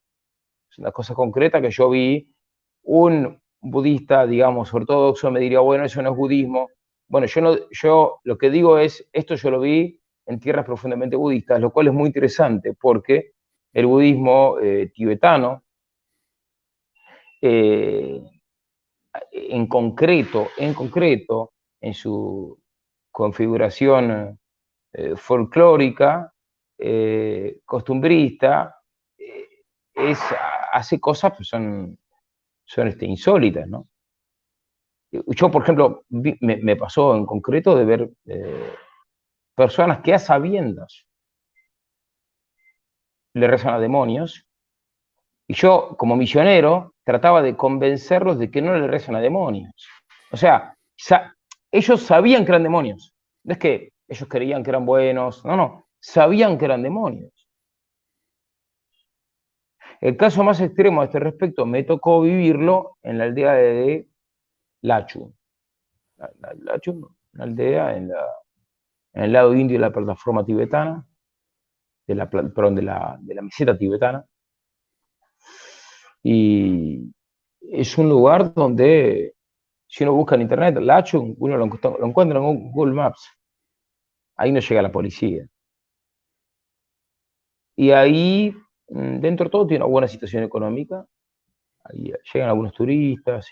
Es una cosa concreta que yo vi. Un budista, digamos, ortodoxo me diría, bueno, eso no es budismo. Bueno, yo lo que digo es, esto yo lo vi en tierras profundamente budistas, lo cual es muy interesante porque el budismo tibetano, eh, en su configuración folclórica, costumbrista, eh, es, hace cosas que son insólitas, ¿no? Yo, por ejemplo, me pasó en concreto de ver personas que a sabiendas le rezan a demonios, y yo, como misionero, trataba de convencerlos de que no le rezan a demonios. O sea, ellos sabían que eran demonios. No es que ellos creían que eran buenos, no, sabían que eran demonios. El caso más extremo a este respecto me tocó vivirlo en la aldea de Lachu. Lachu, una aldea en el lado indio de la plataforma tibetana, perdón, de la meseta tibetana. Y es un lugar donde, si uno busca en internet, Lachung, uno lo encuentra en Google Maps. Ahí no llega la policía. Y ahí, dentro de todo, tiene una buena situación económica. Ahí llegan algunos turistas.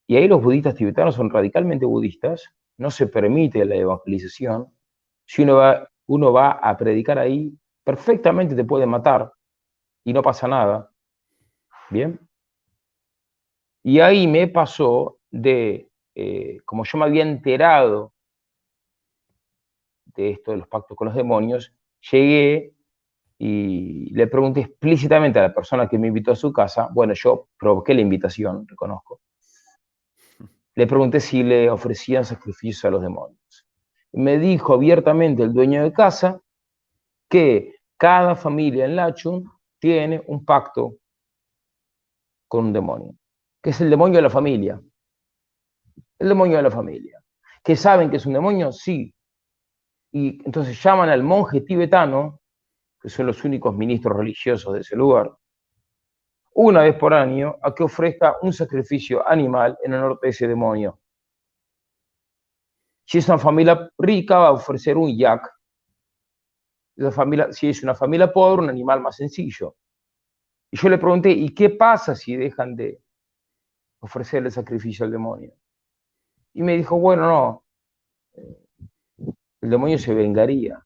Y ahí los budistas tibetanos son radicalmente budistas. No se permite la evangelización. Si uno va a predicar ahí, perfectamente te pueden matar y no pasa nada. ¿Bien? Y ahí me pasó como yo me había enterado de esto, de los pactos con los demonios, llegué y le pregunté explícitamente a la persona que me invitó a su casa, bueno, yo provoqué la invitación, reconozco, le pregunté si le ofrecían sacrificios a los demonios. Y me dijo abiertamente el dueño de casa que cada familia en Lachun tiene un pacto con un demonio, que es el demonio de la familia. El demonio de la familia. ¿Que saben que es un demonio? Sí. Y entonces llaman al monje tibetano, que son los únicos ministros religiosos de ese lugar, una vez por año a que ofrezca un sacrificio animal en honor de ese demonio. Si es una familia rica, va a ofrecer un yak. Si es una familia pobre, un animal más sencillo. Y yo le pregunté, ¿y qué pasa si dejan de ofrecer el sacrificio al demonio? Y me dijo, bueno, no, el demonio se vengaría.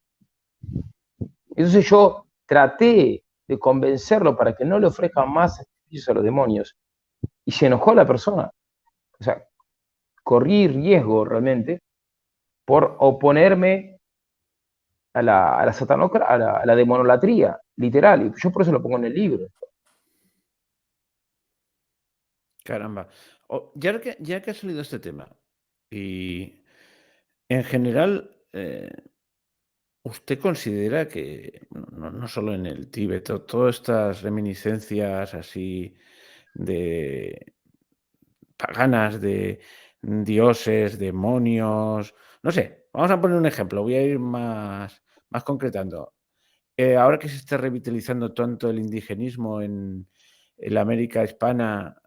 Entonces yo traté de convencerlo para que no le ofrezcan más sacrificios a los demonios. Y se enojó la persona. O sea, corrí riesgo realmente por oponerme a la demonolatría, literal. Y yo por eso lo pongo en el libro. Caramba. Ya que ha salido este tema, y en general, ¿usted considera que, no solo en el Tíbet, todas estas reminiscencias así de paganas, de dioses, demonios, no sé, vamos a poner un ejemplo, voy a ir más concretando. Ahora que se está revitalizando tanto el indigenismo en la América hispana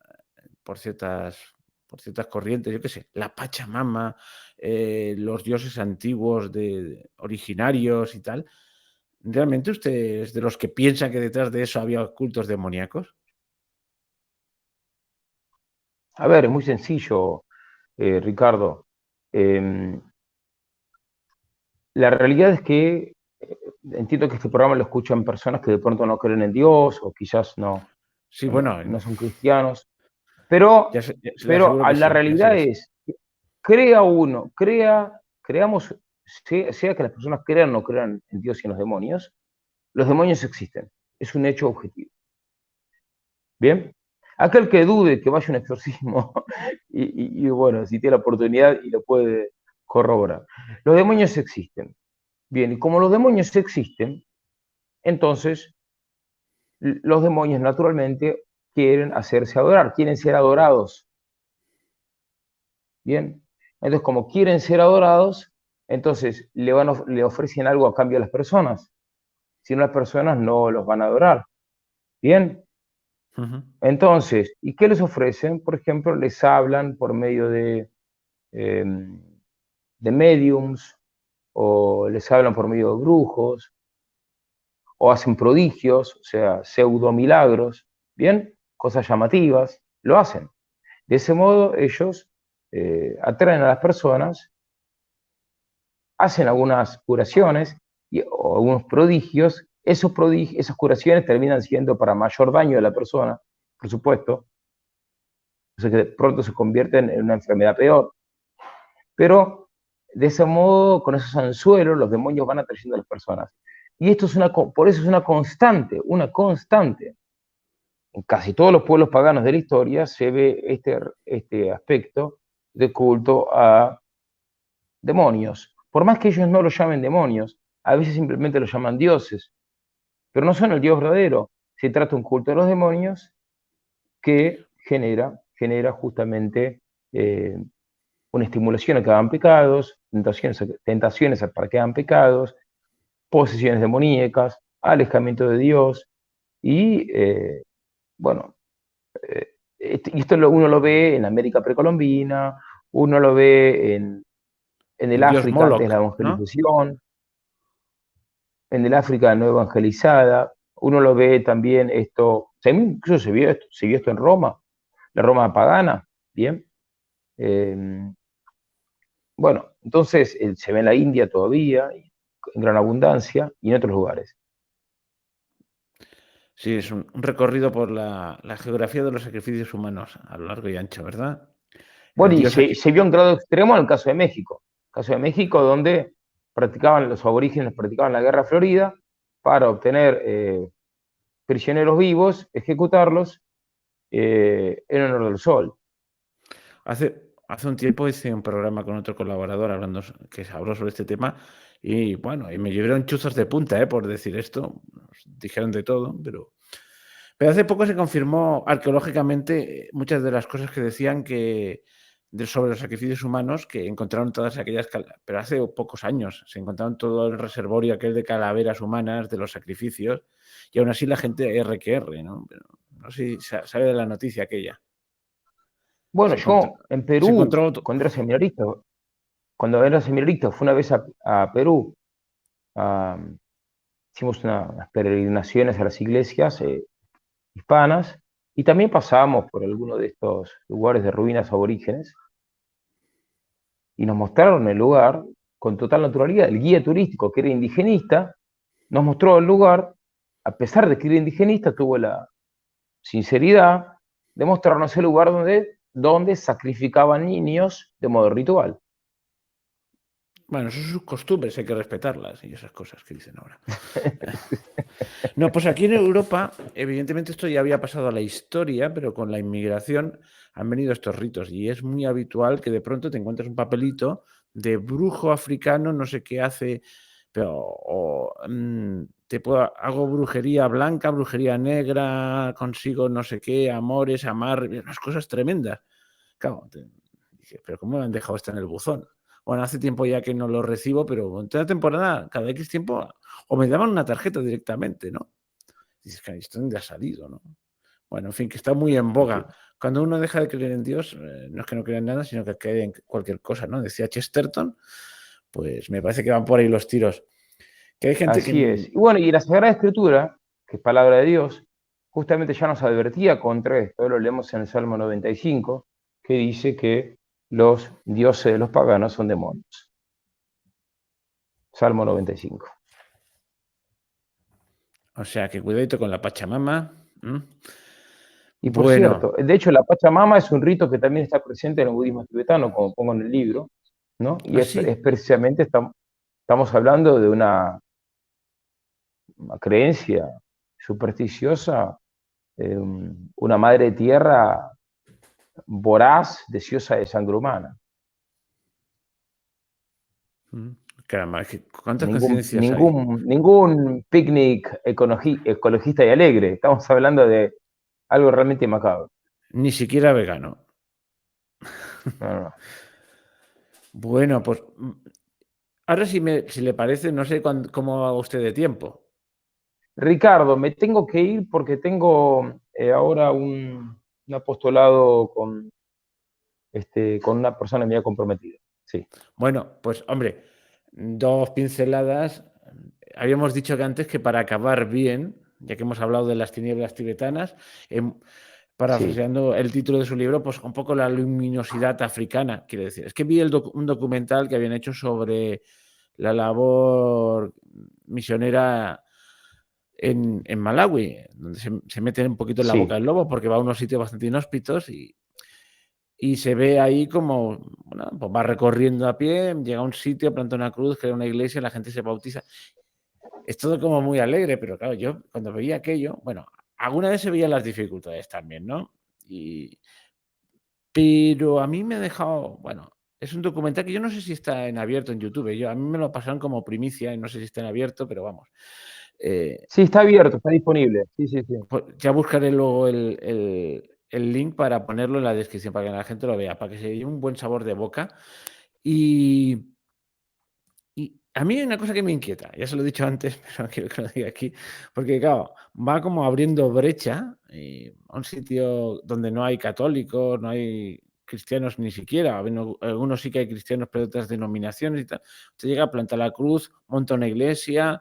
por ciertas, por ciertas corrientes, yo qué sé, la Pachamama, los dioses antiguos originarios y tal. ¿Realmente usted es de los que piensan que detrás de eso había cultos demoníacos? A ver, es muy sencillo, Ricardo. La realidad es que entiendo que este programa lo escuchan personas que de pronto no creen en Dios o quizás Sí, bueno, no son cristianos, pero, se le aseguro que la sí, que así realidad es. es, creamos, sea que las personas crean o no crean en Dios y en los demonios existen, es un hecho objetivo. ¿Bien? Aquel que dude que vaya a un exorcismo, y bueno, si tiene la oportunidad y lo puede corroborar. Los demonios existen. Bien, y como los demonios existen, entonces los demonios naturalmente quieren hacerse adorar, quieren ser adorados. Bien, entonces como quieren ser adorados, entonces le ofrecen algo a cambio a las personas. Si no, las personas no los van a adorar. Bien, Ujú. entonces, ¿y qué les ofrecen? Por ejemplo, les hablan por medio eh, de mediums, o les hablan por medio de brujos, o hacen prodigios, o sea, pseudo milagros, ¿bien? Cosas llamativas, lo hacen. De ese modo ellos atraen a las personas, hacen algunas curaciones o algunos prodigios, esas curaciones terminan siendo para mayor daño de la persona, por supuesto, o sea que de pronto se convierten en una enfermedad peor. Pero de ese modo, con esos anzuelos, los demonios van atrayendo a las personas. Y esto por eso es una constante, una constante. En casi todos los pueblos paganos de la historia se ve este aspecto de culto a demonios. Por más que ellos no lo llamen demonios, a veces simplemente lo llaman dioses, pero no son el Dios verdadero. Se trata de un culto a los demonios que genera justamente una estimulación a que hagan pecados, tentaciones para que hagan pecados, posesiones demoníacas, alejamiento de Dios y, bueno, y esto uno lo ve en América precolombina, uno lo ve en el El dios África antes de Moloch, la ¿no? evangelización, en el África no evangelizada, uno lo ve también esto, incluso se vio esto en Roma, la Roma pagana, ¿bien? Eh, bueno, entonces se ve en la India todavía, en gran abundancia, y en otros lugares. Sí, es un recorrido por la geografía de los sacrificios humanos a lo largo y ancho, ¿verdad? El Bueno, y dios aquí. se vio en grado extremo en el caso de México. El caso de México, donde los aborígenes practicaban la guerra florida para obtener prisioneros vivos, ejecutarlos en honor del sol. Hace un tiempo hice un programa con otro colaborador que habló sobre este tema y bueno, y me llevaron chuzos de punta, por decir esto. Nos dijeron de todo, pero hace poco se confirmó arqueológicamente muchas de las cosas que decían sobre los sacrificios humanos, que encontraron todas aquellas, pero hace pocos años se encontraron todo el reservorio aquel de calaveras humanas de los sacrificios y aún así la gente R que R, ¿no? Pero no sé si sabe de la noticia aquella. Bueno, Se encontró, yo en se Perú, encontró cuando era seminarista, fue una vez a Perú, a, hicimos unas peregrinaciones a las iglesias hispanas y también pasábamos por alguno de estos lugares de ruinas aborígenes y nos mostraron el lugar con total naturalidad. El guía turístico, que era indigenista, nos mostró el lugar, a pesar de que era indigenista, tuvo la sinceridad de mostrarnos el lugar donde sacrificaban niños de modo ritual. Bueno, eso son sus costumbres, hay que respetarlas y esas cosas que dicen ahora. No, pues aquí en Europa, evidentemente esto ya había pasado a la historia, pero con la inmigración han venido estos ritos y es muy habitual que de pronto te encuentres un papelito de brujo africano, no sé qué hace, pero hago brujería blanca, brujería negra, consigo no sé qué, amores, amar, unas cosas tremendas. Claro, dije, pero ¿cómo me han dejado esto en el buzón? Bueno, hace tiempo ya que no lo recibo, pero en toda temporada, cada X tiempo, o me daban una tarjeta directamente, ¿no? Dices, que ¿esto dónde ha salido, no? Bueno, en fin, que está muy en boga. Cuando uno deja de creer en Dios, no es que no crea en nada, sino que cree en cualquier cosa, ¿no? Decía Chesterton, pues me parece que van por ahí los tiros. Que hay gente Así que... es. Y bueno, y la Sagrada Escritura, que es palabra de Dios, justamente ya nos advertía contra esto, lo leemos en el Salmo 95, que dice que los dioses de los paganos son demonios. Salmo 95. O sea, que cuidadito con la Pachamama. Y por Bueno, cierto, de hecho, la Pachamama es un rito que también está presente en el budismo tibetano, como pongo en el libro, ¿no? Y es así. precisamente, estamos hablando de una creencia supersticiosa, una madre tierra voraz, deseosa de sangre humana. Caramba, ¿cuántas Ningún, coincidencias hay? ningún, ningún picnic ecologista y alegre. Estamos hablando de algo realmente macabro. Ni siquiera vegano. No, no, no. Bueno, pues ahora si le parece, no sé cómo va usted de tiempo. Ricardo, me tengo que ir porque tengo ahora un apostolado con una persona media comprometida. Sí, Bueno, pues hombre, dos pinceladas. Habíamos dicho que antes que para acabar bien, ya que hemos hablado de las tinieblas tibetanas, sí, parafraseando el título de su libro, pues un poco la luminosidad africana, quiere decir. Es que vi un documental que habían hecho sobre la labor misionera en Malawi, donde se meten un poquito en la boca sí. del lobo porque va a unos sitios bastante inhóspitos y y se ve ahí como, bueno, pues va recorriendo a pie, llega a un sitio, planta una cruz, crea una iglesia, la gente se bautiza. Es todo como muy alegre, pero claro, yo cuando veía aquello, bueno, alguna vez se veían las dificultades también, ¿no? Y, pero a mí me ha dejado, bueno, es un documental que yo no sé si está en abierto en YouTube. A mí me lo pasaron como primicia y no sé si está en abierto, pero vamos. Sí, está abierto, está disponible. Sí, sí, sí. Pues ya buscaré luego el link para ponerlo en la descripción, para que la gente lo vea, para que se lleve un buen sabor de boca. Y, y a mí hay una cosa que me inquieta, ya se lo he dicho antes, pero quiero que lo diga aquí, porque claro, va como abriendo brecha a un sitio donde no hay católicos, no hay cristianos ni siquiera, bueno, algunos sí que hay cristianos, pero de otras denominaciones y tal. Usted llega, planta la cruz, monta una iglesia,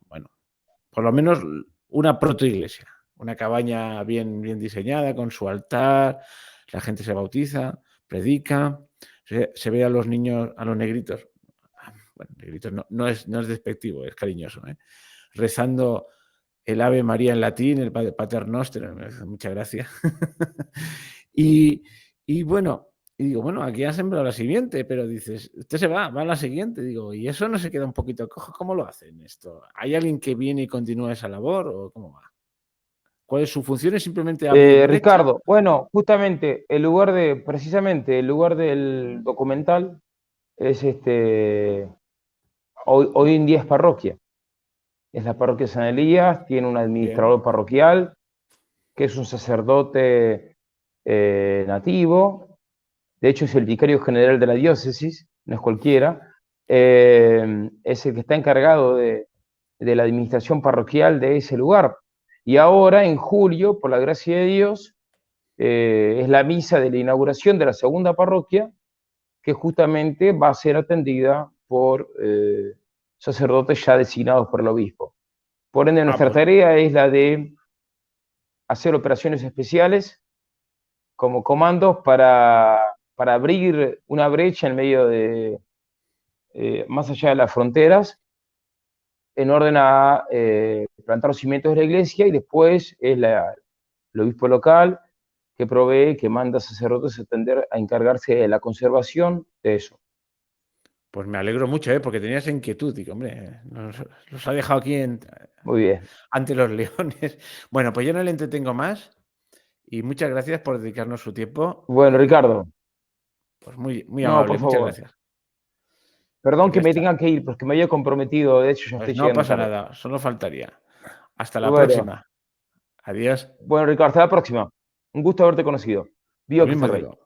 bueno, por lo menos una protoiglesia, una cabaña bien diseñada con su altar, la gente se bautiza, predica, se ve a los niños, a los negritos, bueno, negritos no es despectivo, es cariñoso, rezando el Ave María en latín, el Pater Noster, me hace mucha gracia. y, y bueno, y digo, bueno, aquí ha sembrado la siguiente, pero dices, usted se va a la siguiente. Digo, ¿y eso no se queda un poquito cojo? ¿Cómo lo hacen esto? ¿Hay alguien que viene y continúa esa labor o cómo va? ¿Cuál es su función? ¿Es simplemente abrir brecha? Ricardo, bueno, justamente precisamente el lugar del documental es hoy en día es parroquia. Es la parroquia de San Elías, tiene un Bien, administrador parroquial, que es un sacerdote nativo. De hecho, es el vicario general de la diócesis, no es cualquiera. Es el que está encargado de la administración parroquial de ese lugar. Y ahora, en julio, por la gracia de Dios, es la misa de la inauguración de la segunda parroquia, que justamente va a ser atendida por sacerdotes ya designados por el obispo. Por ende, nuestra pues tarea es la de hacer operaciones especiales como comandos para abrir una brecha en medio más allá de las fronteras, en orden a plantar los cimientos de la iglesia, y después es el obispo local que provee, que manda sacerdotes a atender, a encargarse de la conservación de eso. pues me alegro mucho, porque tenía esa inquietud. Digo, hombre, los ha dejado aquí Muy bien. ante los leones. Bueno, pues yo no le entretengo más y muchas gracias por dedicarnos su tiempo. Bueno, Ricardo, Pues muy no, amable, por muchas favor. gracias. Perdón Que que ya me está. tenga que ir, porque me había comprometido, de hecho ya estoy Pues no llegando pasa tarde. nada, solo faltaría. Hasta la Bueno, próxima. Adiós. bueno, Ricardo, hasta la próxima. Un gusto haberte conocido. Lo Viva Cristo mismo Rey. digo.